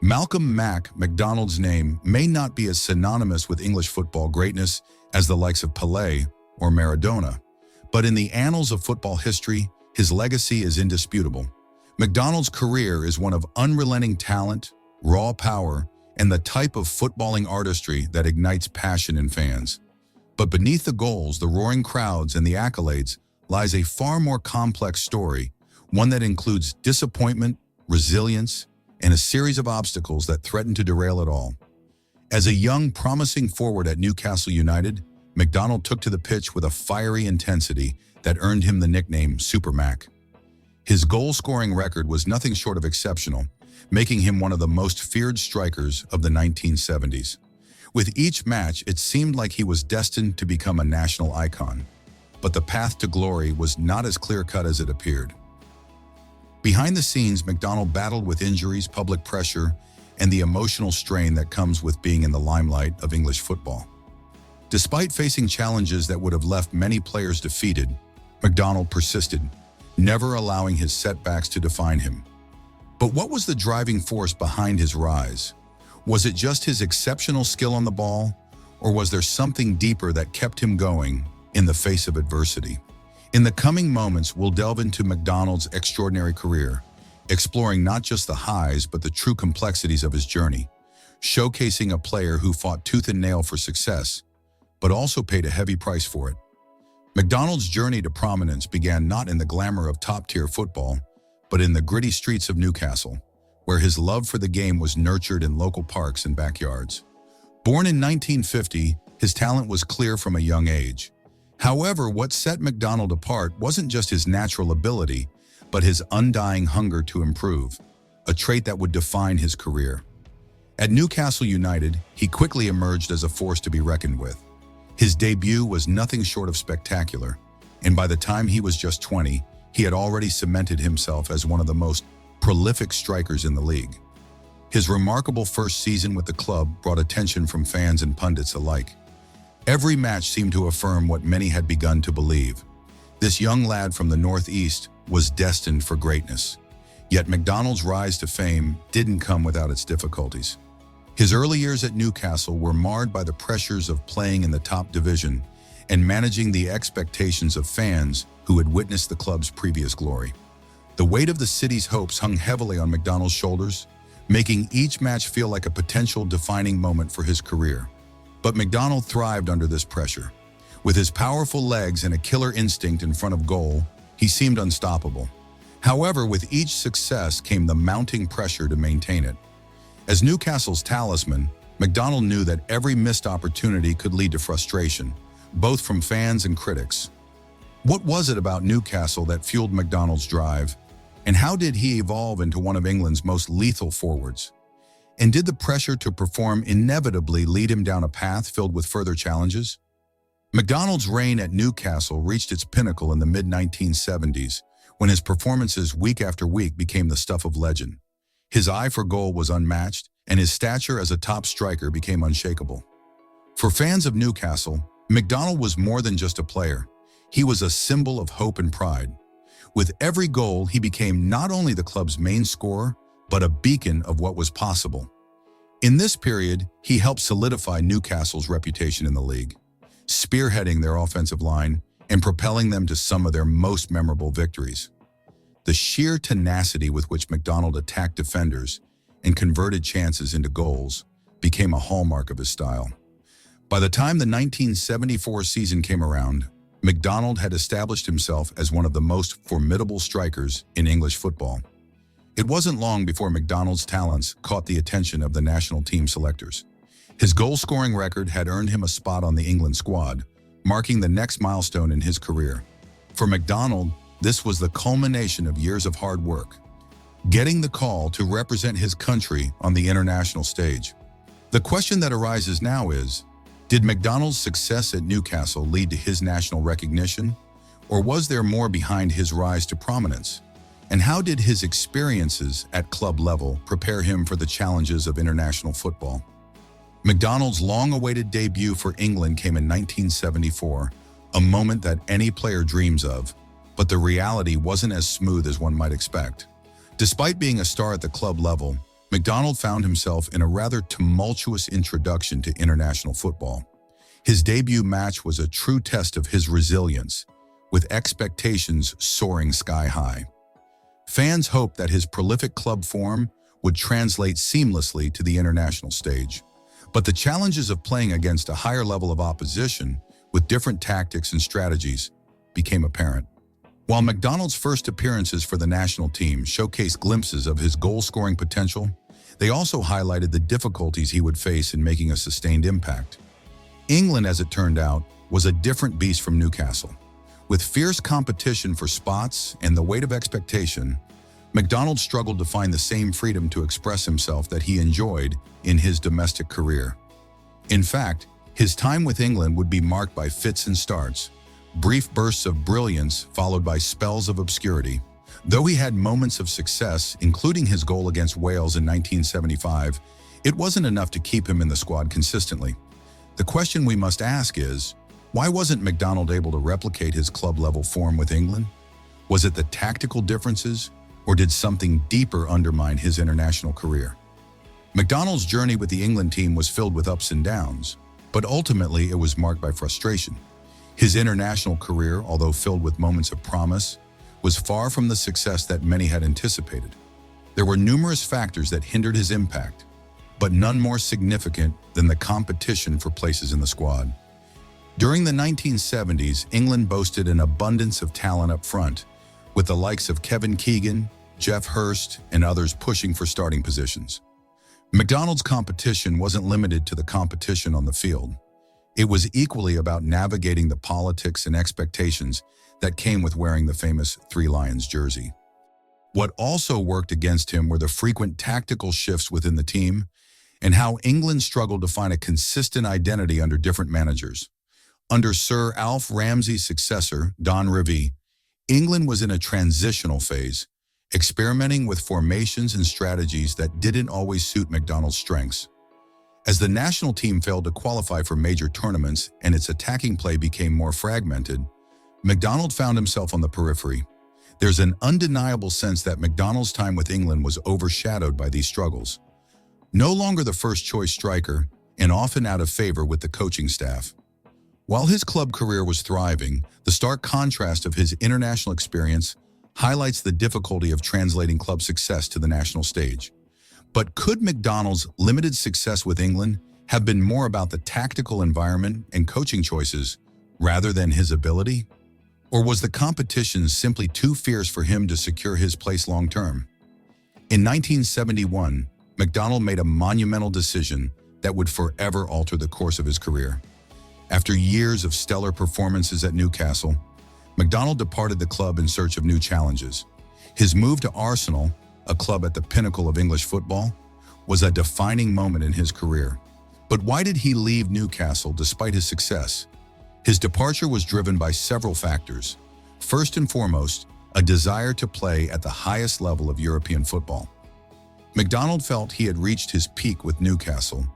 Malcolm MacDonald's name may not be as synonymous with English football greatness as the likes of Pelé or Maradona, but in the annals of football history, his legacy is indisputable. MacDonald's career is one of unrelenting talent, raw power, and the type of footballing artistry that ignites passion in fans. But beneath the goals, the roaring crowds, and the accolades lies a far more complex story, one that includes disappointment, resilience, and a series of obstacles that threaten to derail it all. As a young, promising forward at Newcastle United, MacDonald took to the pitch with a fiery intensity that earned him the nickname Supermac. His goal-scoring record was nothing short of exceptional, making him one of the most feared strikers of the 1970s. With each match, it seemed like he was destined to become a national icon. But the path to glory was not as clear-cut as it appeared. Behind the scenes, MacDonald battled with injuries, public pressure, and the emotional strain that comes with being in the limelight of English football. Despite facing challenges that would have left many players defeated, MacDonald persisted, never allowing his setbacks to define him. But what was the driving force behind his rise? Was it just his exceptional skill on the ball, or was there something deeper that kept him going in the face of adversity? In the coming moments, we'll delve into MacDonald's extraordinary career, exploring not just the highs but the true complexities of his journey, showcasing a player who fought tooth and nail for success, but also paid a heavy price for it. MacDonald's journey to prominence began not in the glamour of top-tier football, but in the gritty streets of Newcastle, where his love for the game was nurtured in local parks and backyards. Born in 1950, his talent was clear from a young age. However, what set MacDonald apart wasn't just his natural ability, but his undying hunger to improve, a trait that would define his career. At Newcastle United, he quickly emerged as a force to be reckoned with. His debut was nothing short of spectacular, and by the time he was just 20, he had already cemented himself as one of the most prolific strikers in the league. His remarkable first season with the club brought attention from fans and pundits alike. Every match seemed to affirm what many had begun to believe. This young lad from the Northeast was destined for greatness. Yet MacDonald's rise to fame didn't come without its difficulties. His early years at Newcastle were marred by the pressures of playing in the top division and managing the expectations of fans who had witnessed the club's previous glory. The weight of the city's hopes hung heavily on MacDonald's shoulders, making each match feel like a potential defining moment for his career. But MacDonald thrived under this pressure. With his powerful legs and a killer instinct in front of goal, he seemed unstoppable. However, with each success came the mounting pressure to maintain it. As Newcastle's talisman, MacDonald knew that every missed opportunity could lead to frustration, both from fans and critics. What was it about Newcastle that fueled MacDonald's drive? And how did he evolve into one of England's most lethal forwards? And did the pressure to perform inevitably lead him down a path filled with further challenges? MacDonald's reign at Newcastle reached its pinnacle in the mid-1970s, when his performances week after week became the stuff of legend. His eye for goal was unmatched, and his stature as a top striker became unshakable. For fans of Newcastle, MacDonald was more than just a player. He was a symbol of hope and pride. With every goal, he became not only the club's main scorer, but a beacon of what was possible. In this period, he helped solidify Newcastle's reputation in the league, spearheading their offensive line and propelling them to some of their most memorable victories. The sheer tenacity with which MacDonald attacked defenders and converted chances into goals became a hallmark of his style. By the time the 1974 season came around, MacDonald had established himself as one of the most formidable strikers in English football. It wasn't long before MacDonald's talents caught the attention of the national team selectors. His goal-scoring record had earned him a spot on the England squad, marking the next milestone in his career. For MacDonald, this was the culmination of years of hard work, getting the call to represent his country on the international stage. The question that arises now is, did MacDonald's success at Newcastle lead to his national recognition, or was there more behind his rise to prominence? And how did his experiences at club level prepare him for the challenges of international football? MacDonald's long-awaited debut for England came in 1974, a moment that any player dreams of, but the reality wasn't as smooth as one might expect. Despite being a star at the club level, MacDonald found himself in a rather tumultuous introduction to international football. His debut match was a true test of his resilience, with expectations soaring sky high. Fans hoped that his prolific club form would translate seamlessly to the international stage. But the challenges of playing against a higher level of opposition, with different tactics and strategies, became apparent. While MacDonald's first appearances for the national team showcased glimpses of his goal-scoring potential, they also highlighted the difficulties he would face in making a sustained impact. England, as it turned out, was a different beast from Newcastle. With fierce competition for spots and the weight of expectation, MacDonald struggled to find the same freedom to express himself that he enjoyed in his domestic career. In fact, his time with England would be marked by fits and starts, brief bursts of brilliance followed by spells of obscurity. Though he had moments of success, including his goal against Wales in 1975, it wasn't enough to keep him in the squad consistently. The question we must ask is, why wasn't MacDonald able to replicate his club-level form with England? Was it the tactical differences, or did something deeper undermine his international career? MacDonald's journey with the England team was filled with ups and downs, but ultimately it was marked by frustration. His international career, although filled with moments of promise, was far from the success that many had anticipated. There were numerous factors that hindered his impact, but none more significant than the competition for places in the squad. During the 1970s, England boasted an abundance of talent up front, with the likes of Kevin Keegan, Geoff Hurst, and others pushing for starting positions. MacDonald's competition wasn't limited to the competition on the field. It was equally about navigating the politics and expectations that came with wearing the famous Three Lions jersey. What also worked against him were the frequent tactical shifts within the team and how England struggled to find a consistent identity under different managers. Under Sir Alf Ramsey's successor, Don Revie, England was in a transitional phase, experimenting with formations and strategies that didn't always suit MacDonald's strengths. As the national team failed to qualify for major tournaments and its attacking play became more fragmented, MacDonald found himself on the periphery. There's an undeniable sense that MacDonald's time with England was overshadowed by these struggles. No longer the first-choice striker, and often out of favor with the coaching staff. While his club career was thriving, the stark contrast of his international experience highlights the difficulty of translating club success to the national stage. But could MacDonald's limited success with England have been more about the tactical environment and coaching choices rather than his ability? Or was the competition simply too fierce for him to secure his place long-term? In 1971, MacDonald made a monumental decision that would forever alter the course of his career. After years of stellar performances at Newcastle, MacDonald departed the club in search of new challenges. His move to Arsenal, a club at the pinnacle of English football, was a defining moment in his career. But why did he leave Newcastle despite his success? His departure was driven by several factors. First and foremost, a desire to play at the highest level of European football. MacDonald felt he had reached his peak with Newcastle,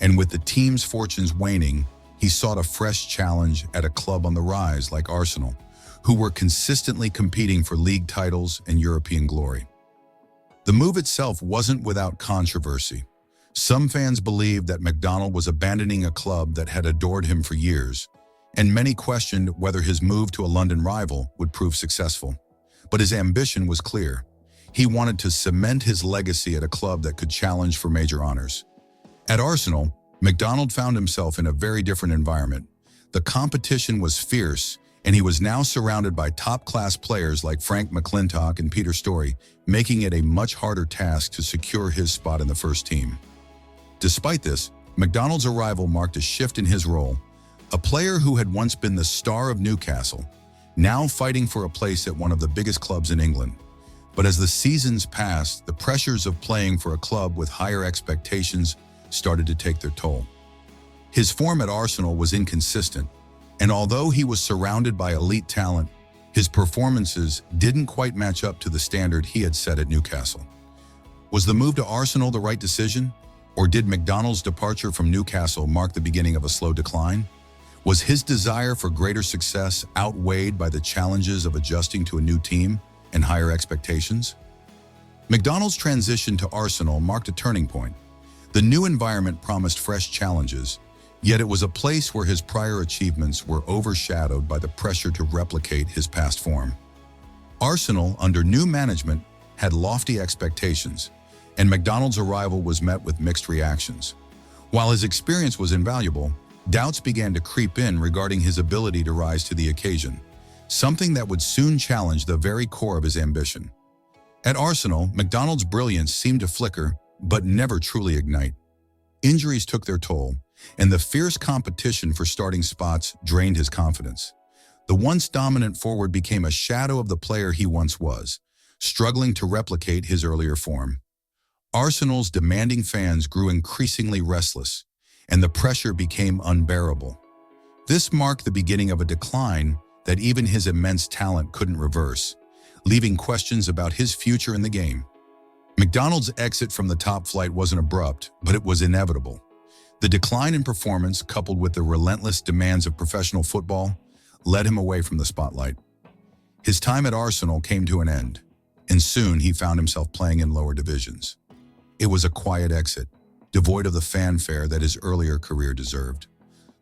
and with the team's fortunes waning, he sought a fresh challenge at a club on the rise like Arsenal, who were consistently competing for league titles and European glory. The move itself wasn't without controversy. Some fans believed that MacDonald was abandoning a club that had adored him for years, and many questioned whether his move to a London rival would prove successful. But his ambition was clear. He wanted to cement his legacy at a club that could challenge for major honors. At Arsenal, MacDonald found himself in a very different environment. The competition was fierce, and he was now surrounded by top-class players like Frank McClintock and Peter Storey, making it a much harder task to secure his spot in the first team. Despite this, MacDonald's arrival marked a shift in his role. A player who had once been the star of Newcastle, now fighting for a place at one of the biggest clubs in England. But as the seasons passed, the pressures of playing for a club with higher expectations started to take their toll. His form at Arsenal was inconsistent, and although he was surrounded by elite talent, his performances didn't quite match up to the standard he had set at Newcastle. Was the move to Arsenal the right decision, or did MacDonald's departure from Newcastle mark the beginning of a slow decline? Was his desire for greater success outweighed by the challenges of adjusting to a new team and higher expectations? MacDonald's transition to Arsenal marked a turning point. The new environment promised fresh challenges, yet it was a place where his prior achievements were overshadowed by the pressure to replicate his past form. Arsenal, under new management, had lofty expectations, and MacDonald's arrival was met with mixed reactions. While his experience was invaluable, doubts began to creep in regarding his ability to rise to the occasion, something that would soon challenge the very core of his ambition. At Arsenal, MacDonald's brilliance seemed to flicker, but never truly ignite. Injuries took their toll, and the fierce competition for starting spots drained his confidence. The once dominant forward became a shadow of the player he once was, struggling to replicate his earlier form. Arsenal's demanding fans grew increasingly restless, and the pressure became unbearable. This marked the beginning of a decline that even his immense talent couldn't reverse, leaving questions about his future in the game. MacDonald's exit from the top flight wasn't abrupt, but it was inevitable. The decline in performance, coupled with the relentless demands of professional football, led him away from the spotlight. His time at Arsenal came to an end, and soon he found himself playing in lower divisions. It was a quiet exit, devoid of the fanfare that his earlier career deserved.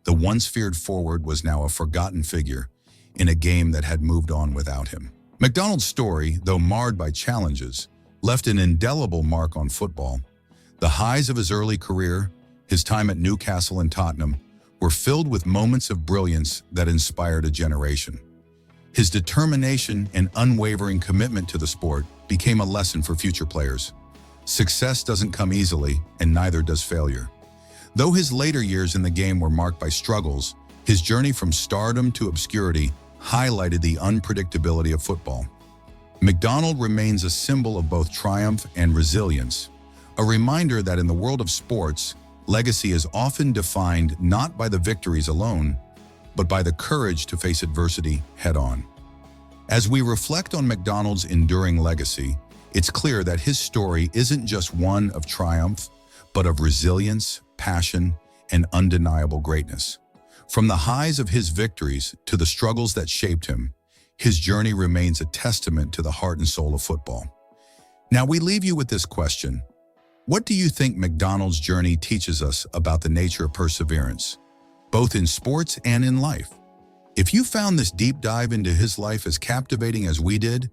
The once feared forward was now a forgotten figure in a game that had moved on without him. MacDonald's story, though marred by challenges, left an indelible mark on football. The highs of his early career, his time at Newcastle and Tottenham, were filled with moments of brilliance that inspired a generation. His determination and unwavering commitment to the sport became a lesson for future players. Success doesn't come easily, and neither does failure. Though his later years in the game were marked by struggles, his journey from stardom to obscurity highlighted the unpredictability of football. MacDonald remains a symbol of both triumph and resilience, a reminder that in the world of sports, legacy is often defined not by the victories alone, but by the courage to face adversity head-on. As we reflect on MacDonald's enduring legacy, it's clear that his story isn't just one of triumph, but of resilience, passion, and undeniable greatness. From the highs of his victories to the struggles that shaped him, his journey remains a testament to the heart and soul of football. Now we leave you with this question. What do you think MacDonald's journey teaches us about the nature of perseverance, both in sports and in life? If you found this deep dive into his life as captivating as we did,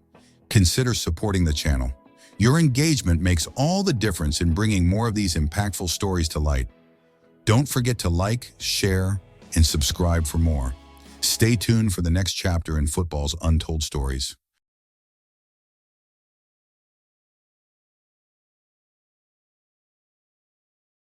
consider supporting the channel. Your engagement makes all the difference in bringing more of these impactful stories to light. Don't forget to like, share, and subscribe for more. Stay tuned for the next chapter in football's untold stories.